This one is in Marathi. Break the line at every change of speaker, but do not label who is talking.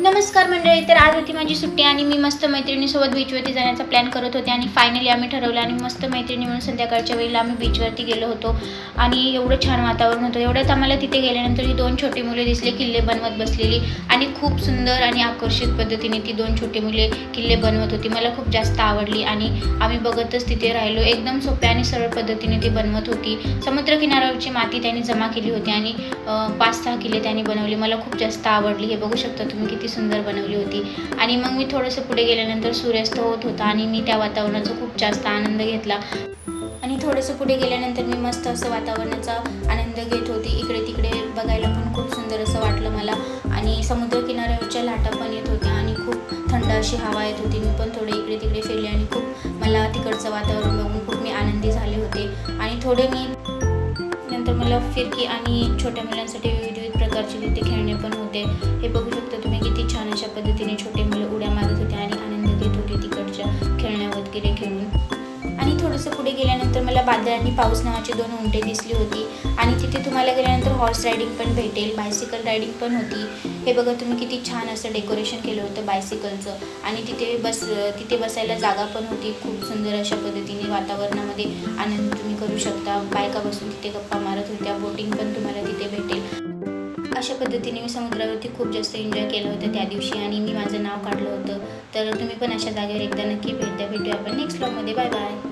नमस्कार मंडळी. तर आज होती माझी सुट्टी आणि मी मस्त मैत्रिणीसोबत बीचवरती जाण्याचा प्लॅन करत होते आणि फायनली आम्ही ठरवलं आणि मस्त मैत्रिणी म्हणून संध्याकाळच्या वेळेला आम्ही बीचवरती गेलो होतो आणि एवढं छान वातावरण होतं. एवढ्यात आम्हाला तिथे गेल्यानंतर ही 2 छोटी मुले दिसली किल्ले बनवत बसलेली आणि खूप सुंदर आणि आकर्षित पद्धतीने ती 2 छोटी मुले किल्ले बनवत होती. मला खूप जास्त आवडली आणि आम्ही बघतच तिथे राहिलो. एकदम सोप्या आणि सरळ पद्धतीने ती बनवत होती. समुद्रकिनाऱ्यावरची माती त्यांनी जमा केली होती आणि 5-6 किल्ले त्यांनी बनवले. मला खूप जास्त आवडली. हे बघू शकता तुम्ही किती सुंदर बनवली होती. आणि मग मी थोडंसं पुढे गेल्यानंतर सूर्यास्त होत होता आणि मी त्या वातावरणाचा खूप जास्त आनंद घेतला आणि थोडंसं पुढे गेल्यानंतर मी मस्त असं वातावरणाचा आनंद घेत होती. इकडे तिकडे बघायला पण खूप सुंदर असं वाटलं मला आणि समुद्रकिनाऱ्यावरच्या लाटा पण येत होत्या आणि खूप थंड अशी हवा येत होती. मी पण थोडे इकडे तिकडे फिरले आणि खूप मला तिकडचं वातावरण बघून खूप मी आनंदी झाले होते. आणि थोडे मी नंतर मला फिरकी आणि छोट्या मुलांसाठी विविध प्रकारचे तिथे खेळणे पण होते. हे बघू शकता तुम्ही किती छान अशा पद्धतीने छोटे मुलं उड्या मारत होते आणि आनंद घेत होते तिकडच्या खेळण्या वगैरे खेळून. आणि थोडंसं पुढे गेल्यानंतर मला बादल आणि पाऊस नावाची 2 उंटे दिसली होती आणि तिथे तुम्हाला गेल्यानंतर हॉर्स रायडिंग पण भेटेल, बायसिकल रायडिंग पण होती. हे बघा तुम्ही किती छान असं डेकोरेशन केलं होतं बायसिकलचं आणि तिथे बसायला जागा पण होती. खूप सुंदर अशा पद्धतीने वातावरणामध्ये आनंद तुम्ही करू शकता. बायका बसून तिथे गप्पा मारत होत्या. बोटिंग पण तुम्हाला तिथे भेटेल. अशा पद्धतीने मी समुद्रावरती खूप जास्त एन्जॉय केलं होतं त्या दिवशी आणि मी माझं नाव काढलं होतं. तर तुम्ही पण अशा जागेवर एकदा नक्की भेट द्या. भेटूया आपण नेक्स्ट व्लॉगमध्ये. Bye bye.